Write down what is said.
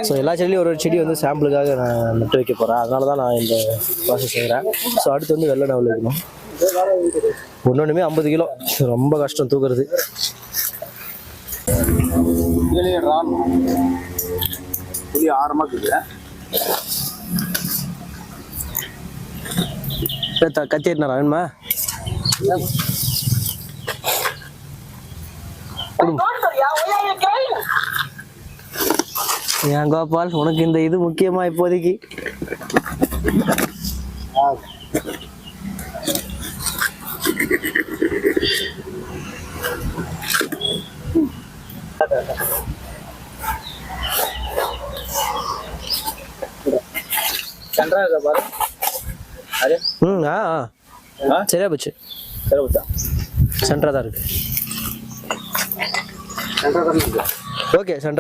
So எல்லா செடியிலையும் ஒரு செடி வந்து சாம்பிளுக்காக நான் நட்டு வைக்க போகிறேன். அதனால தான் நான் இந்த ப்ராசஸ் செய்கிறேன். ஸோ அடுத்து வந்து வெள்ளை நவல் வைக்கணும். ஒன்னொன்றுமே 50 கிலோ, ரொம்ப கஷ்டம் தூக்குறது. கத்தி எடுனா வேணுமா? ஏன் கோபால், உனக்கு இந்த இது முக்கியமா இப்போதைக்கு? சரியா போச்சு. சென்டரா தான் இருக்கு. ஓகே, சென்டரா.